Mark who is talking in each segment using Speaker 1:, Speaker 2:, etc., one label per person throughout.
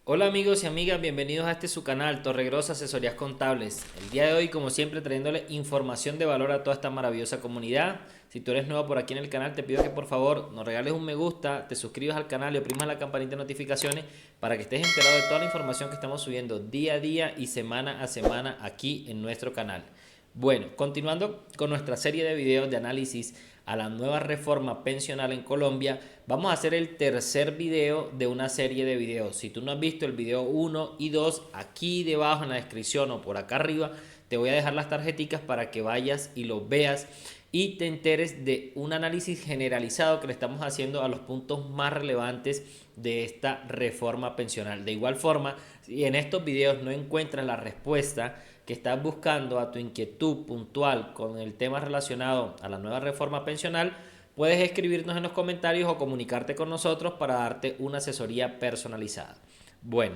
Speaker 1: Hola amigos y amigas, bienvenidos a este su canal Torregrosa Asesorías Contables. El día de hoy, como siempre, trayéndole información de valor a toda esta maravillosa comunidad. Si tú eres nuevo por aquí en el canal, te pido que por favor nos regales un me gusta, te suscribas al canal y oprimas la campanita de notificaciones para que estés enterado de toda la información que estamos subiendo día a día y semana a semana aquí en nuestro canal. Bueno, continuando con nuestra serie de videos de análisis a la nueva reforma pensional en Colombia, vamos a hacer el tercer video de una serie de videos. Si tú no has visto el video 1 y 2, aquí debajo en la descripción o por acá arriba, te voy a dejar las tarjeticas para que vayas y los veas y te enteres de un análisis generalizado que le estamos haciendo a los puntos más relevantes de esta reforma pensional. De igual forma, si en estos videos no encuentras la respuesta que estás buscando a tu inquietud puntual con el tema relacionado a la nueva reforma pensional, puedes escribirnos en los comentarios o comunicarte con nosotros para darte una asesoría personalizada. Bueno,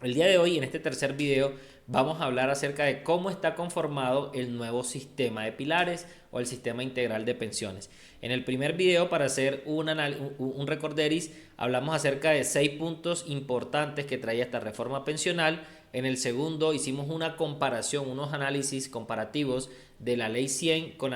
Speaker 1: el día de hoy, en este tercer video, vamos a hablar acerca de cómo está conformado el nuevo sistema de pilares o el sistema integral de pensiones. En el primer video, para hacer un recorderis, hablamos acerca de 6 puntos importantes que traía esta reforma pensional. En el segundo hicimos una comparación, unos análisis comparativos de la ley 100 con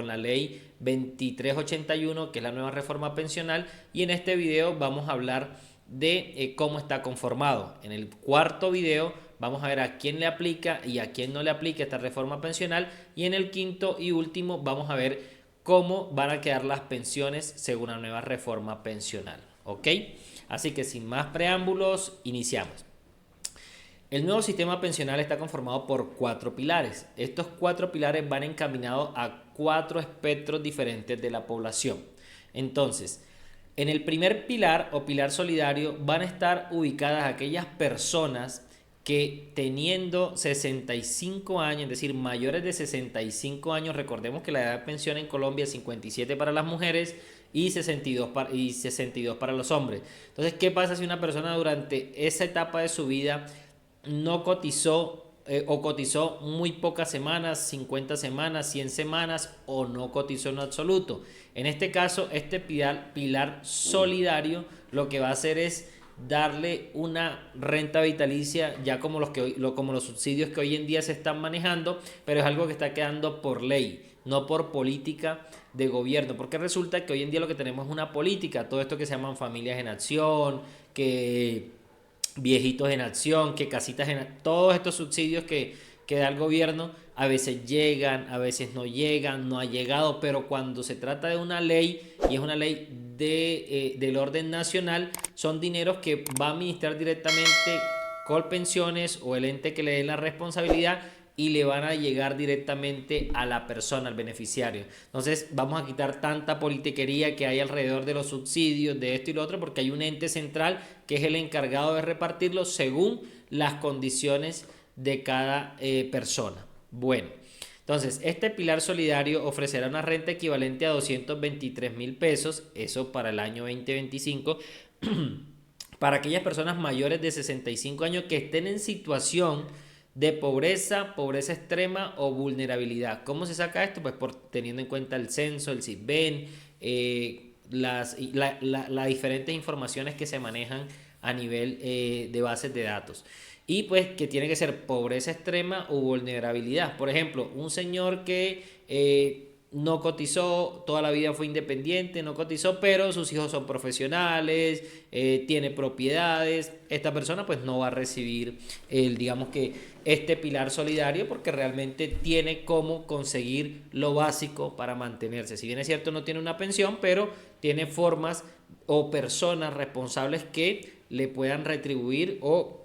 Speaker 1: la ley 2381, que es la nueva reforma pensional. Y en este video vamos a hablar de cómo está conformado. En el cuarto video vamos a ver a quién le aplica y a quién no le aplica esta reforma pensional. Y en el quinto y último vamos a ver cómo van a quedar las pensiones según la nueva reforma pensional. ¿Ok? Así que sin más preámbulos, iniciamos. El nuevo sistema pensional está conformado por 4 pilares. Estos 4 pilares van encaminados a 4 espectros diferentes de la población. Entonces, en el primer pilar o pilar solidario van a estar ubicadas aquellas personas que teniendo 65 años, es decir, mayores de 65 años, recordemos que la edad de pensión en Colombia es 57 para las mujeres y 62 para los hombres. Entonces, ¿qué pasa si una persona durante esa etapa de su vida no cotizó o cotizó muy pocas semanas, 50 semanas, 100 semanas o no cotizó en absoluto? En este caso, este pilar solidario lo que va a hacer es darle una renta vitalicia ya como como los subsidios que hoy en día se están manejando, pero es algo que está quedando por ley, no por política de gobierno, porque resulta que hoy en día lo que tenemos es una política, todo esto que se llaman familias en acción, que viejitos en acción, que casitas en todos estos subsidios que da el gobierno, a veces llegan, a veces no llegan, no ha llegado, pero cuando se trata de una ley y es una ley del orden nacional, son dineros que va a administrar directamente Colpensiones o el ente que le dé la responsabilidad y le van a llegar directamente a la persona, al beneficiario. Entonces vamos a quitar tanta politiquería que hay alrededor de los subsidios, de esto y lo otro, porque hay un ente central que es el encargado de repartirlos según las condiciones de cada persona. Bueno, entonces este pilar solidario ofrecerá una renta equivalente a 223 mil pesos, eso para el año 2025, para aquellas personas mayores de 65 años que estén en situación de pobreza, pobreza extrema o vulnerabilidad. ¿Cómo se saca esto? Pues por teniendo en cuenta el censo, el SISBEN, las diferentes informaciones que se manejan a nivel de bases de datos. Y pues que tiene que ser pobreza extrema o vulnerabilidad. Por ejemplo, un señor que no cotizó, toda la vida fue independiente, no cotizó, pero sus hijos son profesionales, tiene propiedades. Esta persona pues no va a recibir digamos que este pilar solidario porque realmente tiene cómo conseguir lo básico para mantenerse. Si bien es cierto no tiene una pensión, pero tiene formas o personas responsables que le puedan retribuir o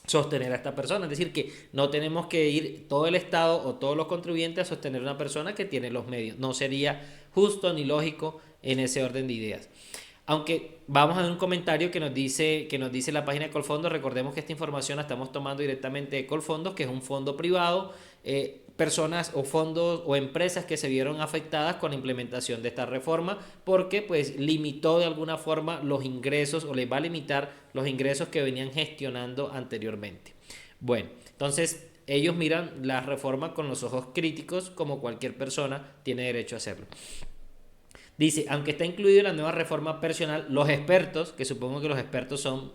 Speaker 1: sostener a esta persona. Es decir, que no tenemos que ir todo el Estado o todos los contribuyentes a sostener a una persona que tiene los medios. No sería justo ni lógico en ese orden de ideas. Aunque vamos a ver un comentario que nos dice la página de Colfondos. Recordemos que esta información la estamos tomando directamente de Colfondos, que es un fondo privado. Personas o fondos o empresas que se vieron afectadas con la implementación de esta reforma porque pues limitó de alguna forma los ingresos o les va a limitar los ingresos que venían gestionando anteriormente. Bueno, entonces ellos miran la reforma con los ojos críticos como cualquier persona tiene derecho a hacerlo. Dice, aunque está incluido en la nueva reforma personal, los expertos, que supongo que los expertos son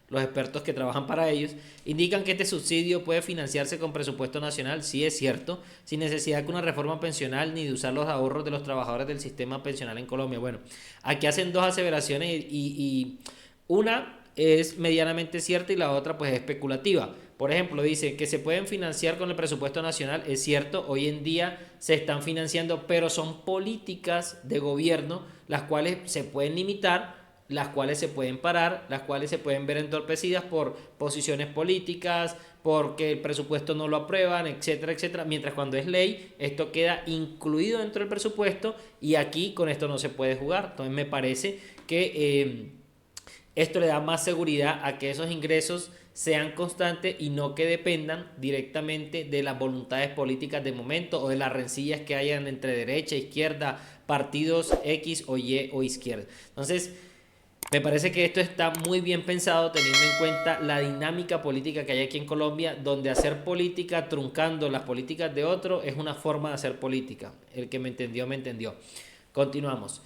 Speaker 1: los expertos que trabajan para ellos, indican que este subsidio puede financiarse con presupuesto nacional, sí es cierto, sin necesidad de una reforma pensional ni de usar los ahorros de los trabajadores del sistema pensional en Colombia. Bueno, aquí hacen dos aseveraciones y una es medianamente cierta y la otra pues es especulativa. Por ejemplo, dice que se pueden financiar con el presupuesto nacional, es cierto, hoy en día se están financiando, pero son políticas de gobierno las cuales se pueden limitar, las cuales se pueden parar, las cuales se pueden ver entorpecidas por posiciones políticas, porque el presupuesto no lo aprueban, etcétera, etcétera. Mientras cuando es ley, esto queda incluido dentro del presupuesto y aquí con esto no se puede jugar. Entonces me parece que esto le da más seguridad a que esos ingresos sean constantes y no que dependan directamente de las voluntades políticas de momento o de las rencillas que hayan entre derecha, izquierda, partidos X o Y o izquierda. Entonces, me parece que esto está muy bien pensado teniendo en cuenta la dinámica política que hay aquí en Colombia, donde hacer política truncando las políticas de otro es una forma de hacer política. El que me entendió, me entendió. Continuamos.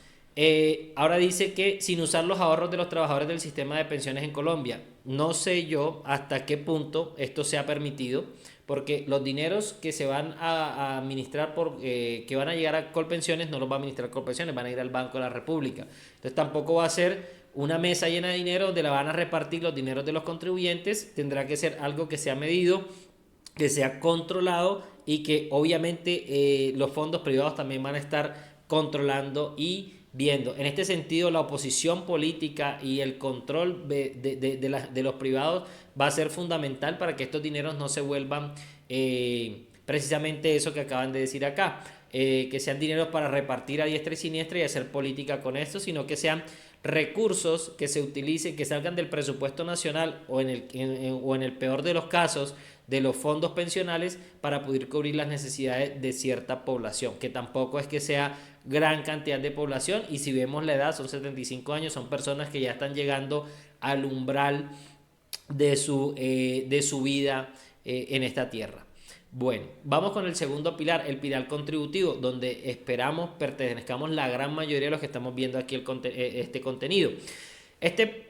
Speaker 1: Ahora dice que sin usar los ahorros de los trabajadores del sistema de pensiones en Colombia. No sé yo hasta qué punto esto sea permitido, porque los dineros que se van a administrar que van a llegar a Colpensiones no los va a administrar Colpensiones, van a ir al Banco de la República. Entonces tampoco va a ser una mesa llena de dinero donde la van a repartir los dineros de los contribuyentes. Tendrá que ser algo que sea medido, que sea controlado y que obviamente los fondos privados también van a estar controlando y viendo. En este sentido, la oposición política y el control de los privados va a ser fundamental para que estos dineros no se vuelvan precisamente eso que acaban de decir acá, que sean dineros para repartir a diestra y siniestra y hacer política con esto, sino que sean recursos que se utilicen, que salgan del presupuesto nacional o en el peor de los casos de los fondos pensionales para poder cubrir las necesidades de cierta población, que tampoco es que sea gran cantidad de población, y si vemos la edad son 75 años, son personas que ya están llegando al umbral de su vida en esta tierra. Bueno, vamos con el segundo pilar, el pilar contributivo, donde esperamos pertenezcamos la gran mayoría de los que estamos viendo aquí este contenido. Este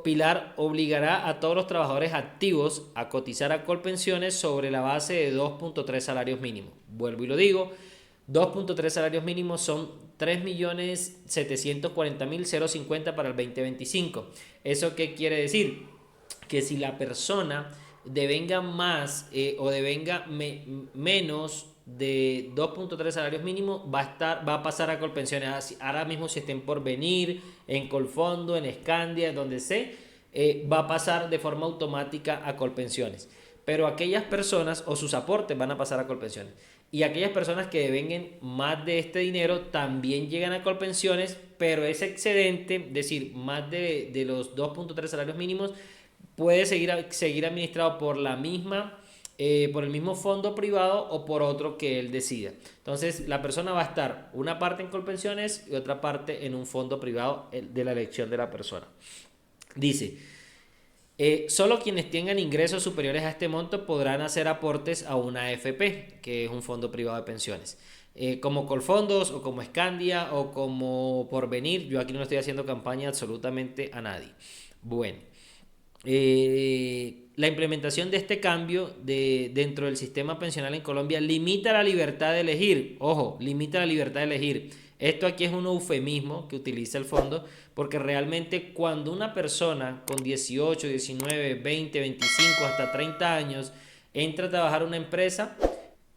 Speaker 1: pilar obligará a todos los trabajadores activos a cotizar a Colpensiones sobre la base de 2.3 salarios mínimos. Vuelvo y lo digo, 2.3 salarios mínimos son 3.740.050 para el 2025. ¿Eso qué quiere decir? Que si la persona devenga más o devenga menos de 2.3 salarios mínimos, va a pasar a Colpensiones. Ahora mismo si estén por venir, en Colfondo, en Escandia, donde va a pasar de forma automática a Colpensiones. Pero aquellas personas o sus aportes van a pasar a Colpensiones. Y aquellas personas que devenguen más de este dinero también llegan a Colpensiones, pero ese excedente, es decir, más de los 2.3 salarios mínimos, puede seguir administrado por por el mismo fondo privado o por otro que él decida. Entonces la persona va a estar una parte en Colpensiones y otra parte en un fondo privado de la elección de la persona. Dice, solo quienes tengan ingresos superiores a este monto podrán hacer aportes a una AFP, que es un fondo privado de pensiones. Como Colfondos o como Escandia o como Porvenir, yo aquí no estoy haciendo campaña absolutamente a nadie. Bueno. La implementación de este cambio dentro del sistema pensional en Colombia limita la libertad de elegir. Ojo, limita la libertad de elegir. Esto aquí es un eufemismo que utiliza el fondo, porque realmente cuando una persona con 18, 19, 20, 25, hasta 30 años entra a trabajar en una empresa,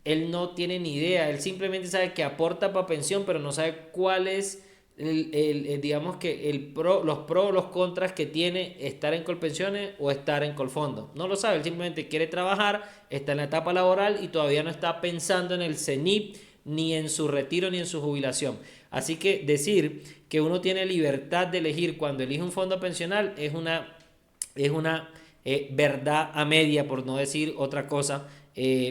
Speaker 1: él no tiene ni idea. Él simplemente sabe que aporta para pensión, pero no sabe cuál es digamos que los pros o los contras que tiene estar en Colpensiones o estar en Colfondo. No lo sabe, él simplemente quiere trabajar, está en la etapa laboral y todavía no está pensando en el CENIP, ni en su retiro, ni en su jubilación. Así que decir que uno tiene libertad de elegir cuando elige un fondo pensional es una verdad a media, por no decir otra cosa,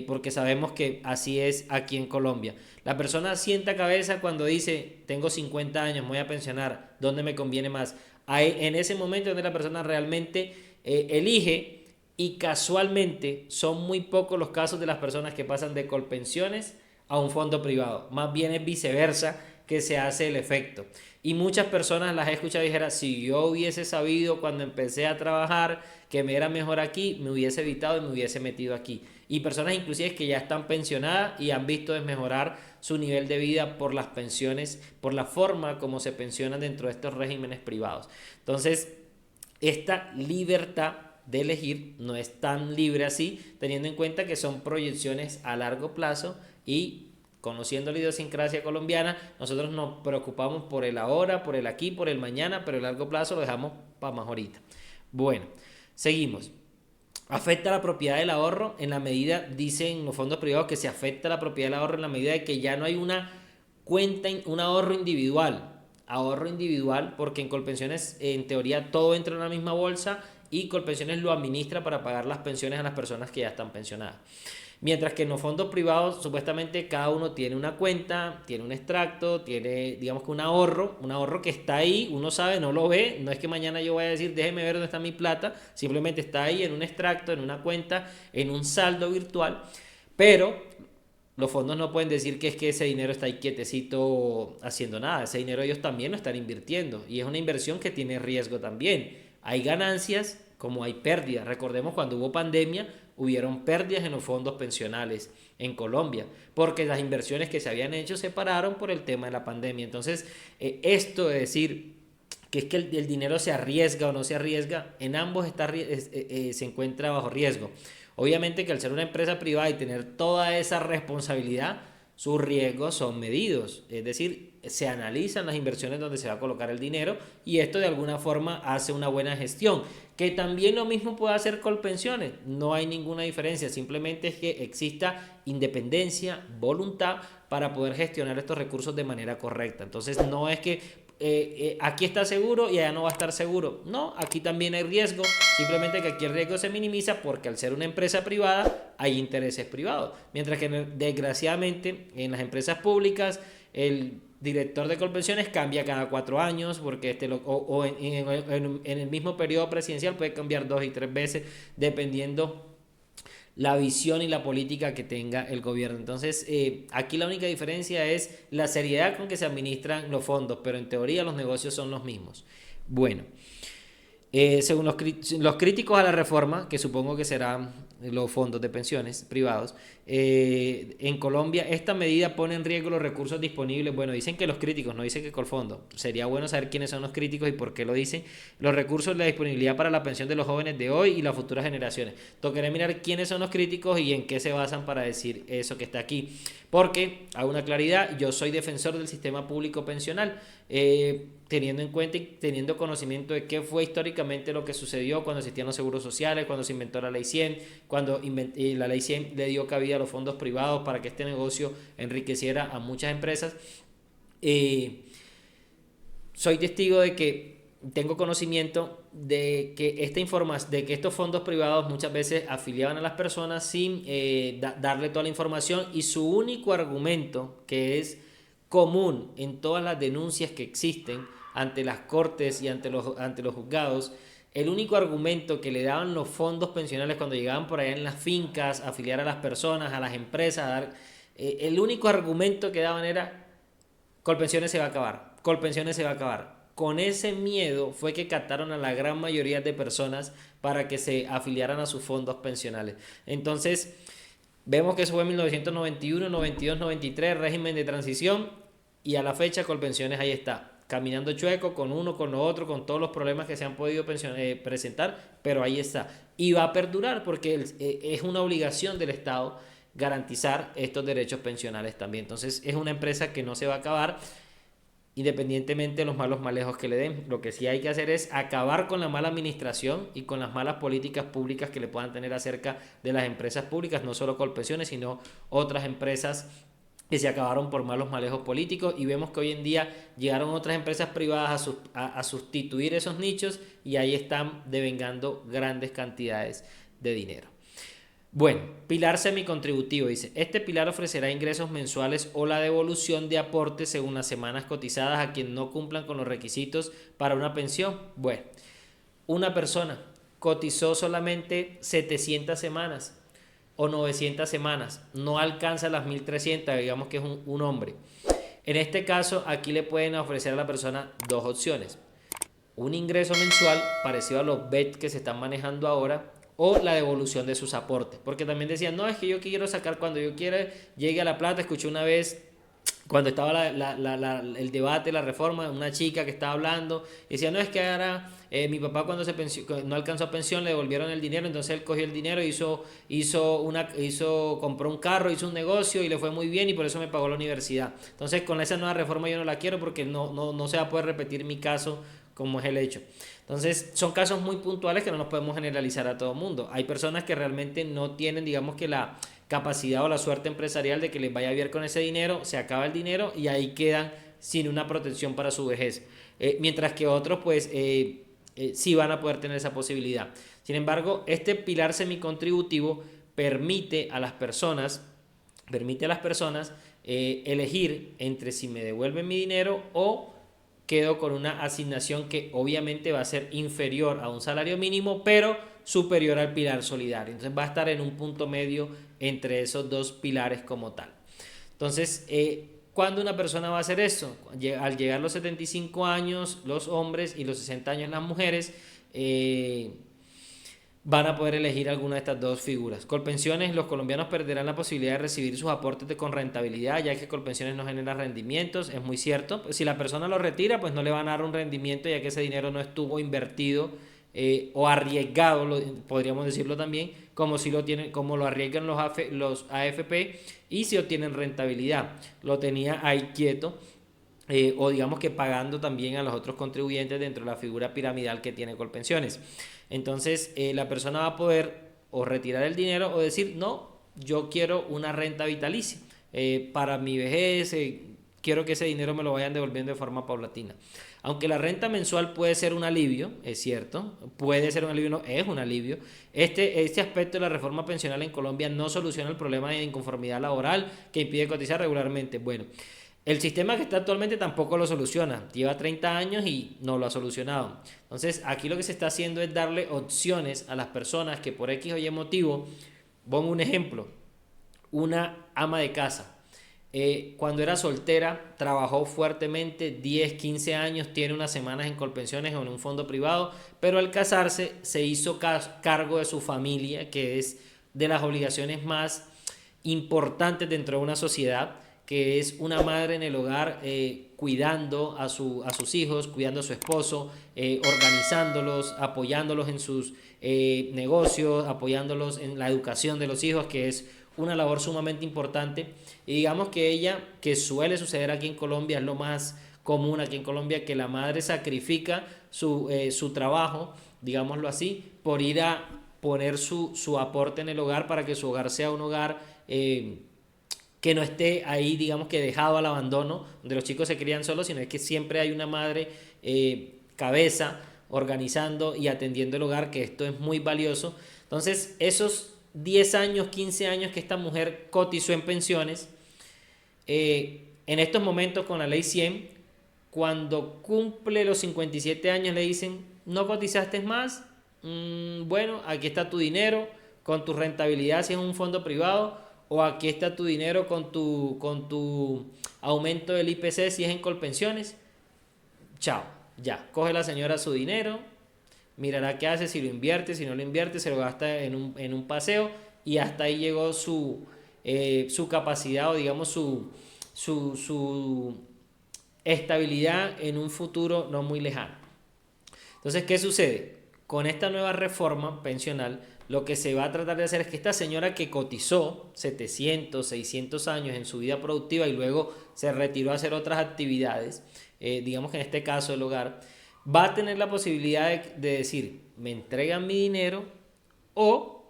Speaker 1: porque sabemos que así es aquí en Colombia. La persona sienta cabeza cuando dice, tengo 50 años, me voy a pensionar, ¿dónde me conviene más? En ese momento donde la persona realmente elige, y casualmente son muy pocos los casos de las personas que pasan de Colpensiones a un fondo privado. Más bien es viceversa, que se hace el efecto. Y muchas personas las he escuchado y dijeron, si yo hubiese sabido cuando empecé a trabajar que me era mejor aquí, me hubiese evitado y me hubiese metido aquí. Y personas inclusive que ya están pensionadas y han visto desmejorar su nivel de vida por las pensiones, por la forma como se pensionan dentro de estos regímenes privados. Entonces, esta libertad de elegir no es tan libre así, teniendo en cuenta que son proyecciones a largo plazo y conociendo la idiosincrasia colombiana, nosotros nos preocupamos por el ahora, por el aquí, por el mañana, pero el largo plazo lo dejamos para más ahorita. Bueno, seguimos. Afecta la propiedad del ahorro en la medida, dicen los fondos privados, que se afecta la propiedad del ahorro en la medida de que ya no hay una cuenta, un ahorro individual. Ahorro individual, porque en Colpensiones en teoría todo entra en la misma bolsa y Colpensiones lo administra para pagar las pensiones a las personas que ya están pensionadas. Mientras que en los fondos privados supuestamente cada uno tiene una cuenta, tiene un extracto, tiene digamos que un ahorro que está ahí, uno sabe, no lo ve, no es que mañana yo vaya a decir déjeme ver dónde está mi plata, simplemente está ahí en un extracto, en una cuenta, en un saldo virtual, pero los fondos no pueden decir que es que ese dinero está ahí quietecito haciendo nada, ese dinero ellos también lo están invirtiendo y es una inversión que tiene riesgo también. Hay ganancias como hay pérdidas. Recordemos cuando hubo pandemia, hubieron pérdidas en los fondos pensionales en Colombia, porque las inversiones que se habían hecho se pararon por el tema de la pandemia. Entonces, esto de decir que es que el dinero se arriesga o no se arriesga, en ambos se encuentra bajo riesgo. Obviamente que al ser una empresa privada y tener toda esa responsabilidad, sus riesgos son medidos, es decir, se analizan las inversiones donde se va a colocar el dinero y esto de alguna forma hace una buena gestión, que también lo mismo puede hacer Colpensiones, no hay ninguna diferencia, simplemente es que exista independencia, voluntad para poder gestionar estos recursos de manera correcta. Entonces no es que aquí está seguro y allá no va a estar seguro. No, aquí también hay riesgo, simplemente que aquí el riesgo se minimiza porque al ser una empresa privada hay intereses privados, mientras que desgraciadamente en las empresas públicas el director de Colpensiones cambia cada 4 años porque en el mismo periodo presidencial puede cambiar 2 y 3 veces dependiendo la visión y la política que tenga el gobierno. Entonces, aquí la única diferencia es la seriedad con que se administran los fondos, pero en teoría los negocios son los mismos. Bueno, según los críticos a la reforma, que supongo que serán los fondos de pensiones privados, en Colombia esta medida pone en riesgo los recursos disponibles. Bueno, dicen que los críticos, no dicen que Colfondo. Sería bueno saber quiénes son los críticos y por qué lo dicen. Los recursos, la disponibilidad para la pensión de los jóvenes de hoy y las futuras generaciones. Tocaré mirar quiénes son los críticos y en qué se basan para decir eso que está aquí. Porque, a una claridad, yo soy defensor del sistema público pensional, teniendo en cuenta y teniendo conocimiento de qué fue históricamente lo que sucedió cuando existían los seguros sociales, cuando se inventó la ley 100, cuando la ley 100 le dio cabida a los fondos privados para que este negocio enriqueciera a muchas empresas. Soy testigo de que tengo conocimiento de que de que estos fondos privados muchas veces afiliaban a las personas sin darle toda la información y su único argumento, que es común en todas las denuncias que existen ante las cortes y ante los juzgados, el único argumento que le daban los fondos pensionales cuando llegaban por allá en las fincas a afiliar a las personas, a las empresas, el único argumento que daban era Colpensiones se va a acabar, Colpensiones se va a acabar. Con ese miedo fue que captaron a la gran mayoría de personas para que se afiliaran a sus fondos pensionales. Entonces, vemos que eso fue en 1991, 92, 93, régimen de transición, y a la fecha Colpensiones ahí está, caminando chueco con uno, con lo otro, con todos los problemas que se han podido presentar, pero ahí está. Y va a perdurar porque es una obligación del Estado garantizar estos derechos pensionales también. Entonces es una empresa que no se va a acabar independientemente de los malos manejos que le den. Lo que sí hay que hacer es acabar con la mala administración y con las malas políticas públicas que le puedan tener acerca de las empresas públicas, no solo Colpensiones, sino otras empresas que se acabaron por malos manejos políticos, y vemos que hoy en día llegaron otras empresas privadas a sustituir esos nichos y ahí están devengando grandes cantidades de dinero. Bueno, pilar semicontributivo dice, este pilar ofrecerá ingresos mensuales o la devolución de aportes según las semanas cotizadas a quien no cumplan con los requisitos para una pensión. Bueno, una persona cotizó solamente 700 semanas o 900 semanas, no alcanza las 1300, digamos que es un hombre. En este caso, aquí le pueden ofrecer a la persona dos opciones: un ingreso mensual parecido a los BET que se están manejando ahora, o la devolución de sus aportes. Porque también decían, no, es que yo quiero sacar cuando yo quiera, llegue a la plata. Escuché una vez, cuando estaba el debate, la reforma, una chica que estaba hablando, y decía, no, es que ahora mi papá cuando no alcanzó a pensión le devolvieron el dinero, entonces él cogió el dinero, compró un carro, hizo un negocio y le fue muy bien y por eso me pagó la universidad. Entonces con esa nueva reforma yo no la quiero porque no se va a poder repetir mi caso como es el hecho. Entonces son casos muy puntuales que no nos podemos generalizar a todo el mundo. Hay personas que realmente no tienen, digamos, que la capacidad o la suerte empresarial de que les vaya bien con ese dinero, se acaba el dinero y ahí quedan sin una protección para su vejez. Mientras que otros pues sí van a poder tener esa posibilidad. Sin embargo, este pilar semicontributivo permite a las personas elegir entre si me devuelven mi dinero o quedo con una asignación que obviamente va a ser inferior a un salario mínimo, pero superior al pilar solidario. Entonces va a estar en un punto medio entre esos dos pilares como tal. Entonces, ¿cuándo una persona va a hacer eso? Al llegar los 75 años los hombres y los 60 años las mujeres, van a poder elegir alguna de estas dos figuras. Colpensiones, los colombianos perderán la posibilidad de recibir sus aportes con rentabilidad, ya que Colpensiones no genera rendimientos, es muy cierto. Si la persona lo retira, pues no le van a dar un rendimiento, ya que ese dinero no estuvo invertido o arriesgado, podríamos decirlo también, como lo arriesgan los AFP y si obtienen rentabilidad. Lo tenía ahí quieto. O digamos que pagando también a los otros contribuyentes dentro de la figura piramidal que tiene Colpensiones. Entonces la persona va a poder o retirar el dinero o decir, no, yo quiero una renta vitalicia para mi vejez, quiero que ese dinero me lo vayan devolviendo de forma paulatina. Aunque la renta mensual puede ser un alivio, es cierto, puede ser un alivio, no, es un alivio. Este aspecto de la reforma pensional en Colombia no soluciona el problema de inconformidad laboral que impide cotizar regularmente. Bueno, el sistema que está actualmente tampoco lo soluciona. Lleva 30 años y no lo ha solucionado. Entonces, aquí lo que se está haciendo es darle opciones a las personas que por X o Y motivo, pongo un ejemplo, una ama de casa. Cuando era soltera, trabajó fuertemente, 10, 15 años, tiene unas semanas en Colpensiones o en un fondo privado, pero al casarse se hizo cargo de su familia, que es de las obligaciones más importantes dentro de una sociedad, que es una madre en el hogar cuidando a sus hijos, cuidando a su esposo, organizándolos, apoyándolos en sus negocios, apoyándolos en la educación de los hijos, que es una labor sumamente importante. Y digamos que ella, que suele suceder aquí en Colombia, es lo más común aquí en Colombia, que la madre sacrifica su trabajo, digámoslo así, por ir a poner su aporte en el hogar para que su hogar sea un hogar que no esté ahí, digamos que dejado al abandono, donde los chicos se crían solos, sino es que siempre hay una madre cabeza organizando y atendiendo el hogar, que esto es muy valioso. Entonces, esos 10 años, 15 años que esta mujer cotizó en pensiones, en estos momentos con la ley 100, cuando cumple los 57 años le dicen, no cotizaste más, bueno, aquí está tu dinero con tu rentabilidad si es un fondo privado, o aquí está tu dinero con tu aumento del IPC si es en Colpensiones. Chao, ya, coge la señora su dinero, mirará qué hace, si lo invierte, si no lo invierte, se lo gasta en un paseo y hasta ahí llegó su capacidad o digamos su estabilidad en un futuro no muy lejano. Entonces, ¿qué sucede? Con esta nueva reforma pensional, lo que se va a tratar de hacer es que esta señora que cotizó 700, 600 años en su vida productiva y luego se retiró a hacer otras actividades, digamos que en este caso el hogar, va a tener la posibilidad de decir, me entregan mi dinero o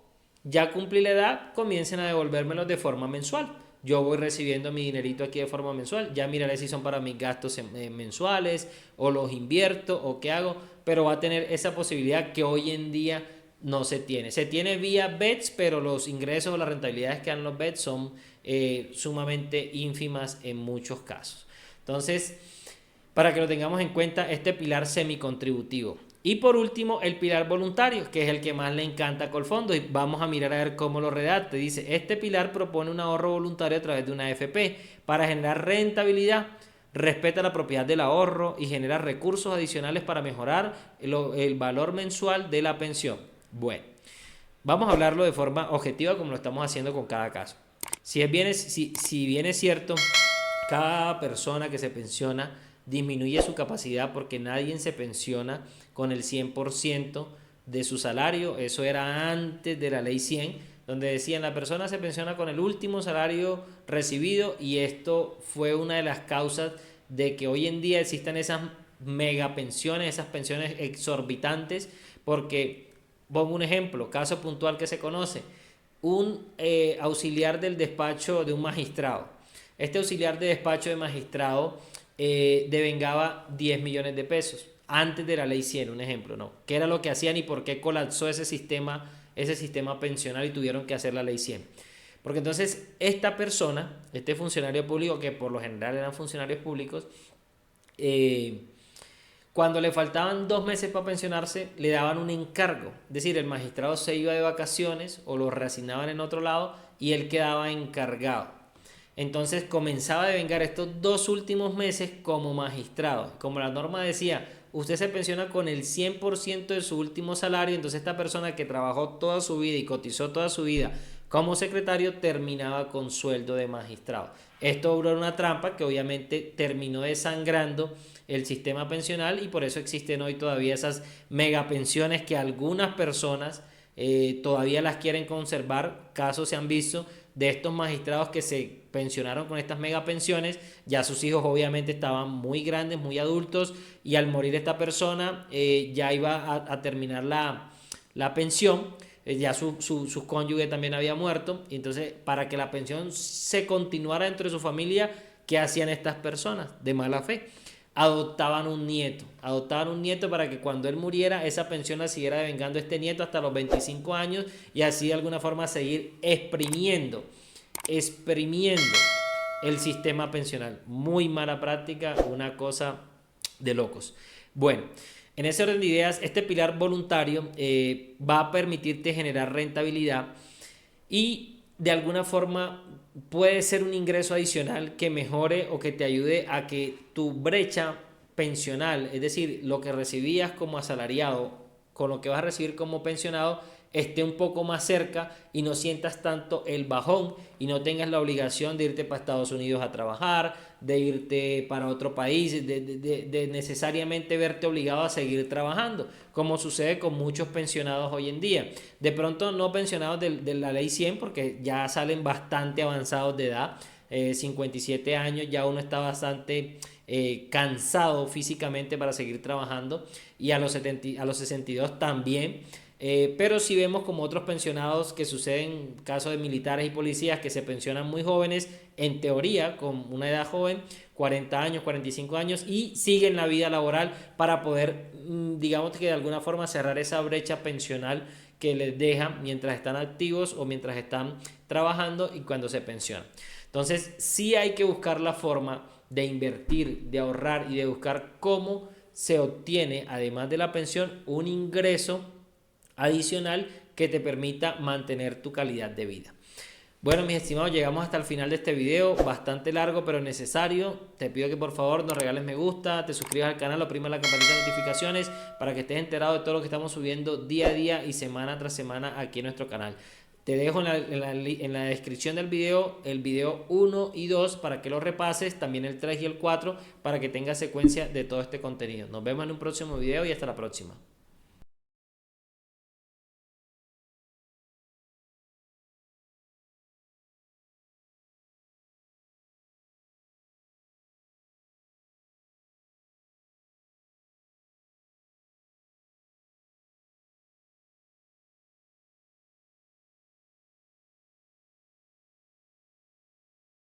Speaker 1: ya cumplí la edad, comiencen a devolvérmelo de forma mensual. Yo voy recibiendo mi dinerito aquí de forma mensual, ya miraré si son para mis gastos mensuales o los invierto o qué hago, pero va a tener esa posibilidad que hoy en día no se tiene. Se tiene vía BETS, pero los ingresos o las rentabilidades que dan los BETS son sumamente ínfimas en muchos casos. Entonces, para que lo tengamos en cuenta, este pilar semicontributivo, Y por último, el pilar voluntario, que es el que más le encanta a Colfondo. Y vamos a mirar a ver cómo lo redacta. Dice, este pilar propone un ahorro voluntario a través de una AFP para generar rentabilidad, respeta la propiedad del ahorro y genera recursos adicionales para mejorar el valor mensual de la pensión. Bueno, vamos a hablarlo de forma objetiva como lo estamos haciendo con cada caso. Si bien es cierto, cada persona que se pensiona disminuye su capacidad porque nadie se pensiona con el 100% de su salario. Eso era antes de la ley 100, donde decían la persona se pensiona con el último salario recibido, y esto fue una de las causas de que hoy en día existan esas mega pensiones, esas pensiones exorbitantes, porque pongo un ejemplo, caso puntual que se conoce, un auxiliar del despacho de un magistrado. Este auxiliar de despacho de magistrado devengaba 10 millones de pesos antes de la ley 100, un ejemplo, ¿no? ¿Qué era lo que hacían y por qué colapsó ese sistema pensional y tuvieron que hacer la ley 100? Porque entonces esta persona, este funcionario público, que por lo general eran funcionarios públicos, cuando le faltaban 2 meses para pensionarse, le daban un encargo. Es decir, el magistrado se iba de vacaciones o lo reasignaban en otro lado y él quedaba encargado. Entonces comenzaba a devengar estos 2 últimos meses como magistrado. Como la norma decía, usted se pensiona con el 100% de su último salario, entonces esta persona que trabajó toda su vida y cotizó toda su vida como secretario terminaba con sueldo de magistrado. Esto duró una trampa que obviamente terminó desangrando el sistema pensional, y por eso existen hoy todavía esas megapensiones que algunas personas todavía las quieren conservar. Casos se han visto de estos magistrados que se pensionaron con estas megapensiones, ya sus hijos obviamente estaban muy grandes, muy adultos, y al morir esta persona ya iba a terminar la pensión, ya su cónyuge también había muerto, y entonces para que la pensión se continuara dentro de su familia, ¿qué hacían estas personas de mala fe? Adoptaban un nieto para que cuando él muriera esa pensión la siguiera devengando este nieto hasta los 25 años, y así de alguna forma seguir exprimiendo el sistema pensional. Muy mala práctica, una cosa de locos. Bueno, en ese orden de ideas, este pilar voluntario va a permitirte generar rentabilidad y de alguna forma puede ser un ingreso adicional que mejore o que te ayude a que tu brecha pensional, es decir, lo que recibías como asalariado con lo que vas a recibir como pensionado, esté un poco más cerca y no sientas tanto el bajón y no tengas la obligación de irte para Estados Unidos a trabajar, de irte para otro país, de necesariamente verte obligado a seguir trabajando, como sucede con muchos pensionados hoy en día. De pronto no pensionados de la ley 100, porque ya salen bastante avanzados de edad, 57 años, ya uno está bastante cansado físicamente para seguir trabajando, y a los 62 también. Pero si vemos como otros pensionados que suceden, casos de militares y policías que se pensionan muy jóvenes, en teoría con una edad joven, 40 años, 45 años, y siguen la vida laboral para poder, digamos que de alguna forma cerrar esa brecha pensional que les deja mientras están activos o mientras están trabajando y cuando se pensionan. Entonces sí hay que buscar la forma de invertir, de ahorrar y de buscar cómo se obtiene, además de la pensión, un ingreso adicional que te permita mantener tu calidad de vida. Bueno, mis estimados, llegamos hasta el final de este video, bastante largo pero necesario. Te pido que por favor nos regales me gusta, te suscribas al canal, oprima la campanita de notificaciones para que estés enterado de todo lo que estamos subiendo día a día y semana tras semana aquí en nuestro canal. Te dejo en la descripción del video el video 1 y 2 para que lo repases, también el 3 y el 4 para que tengas secuencia de todo este contenido. Nos vemos en un próximo video y hasta la próxima.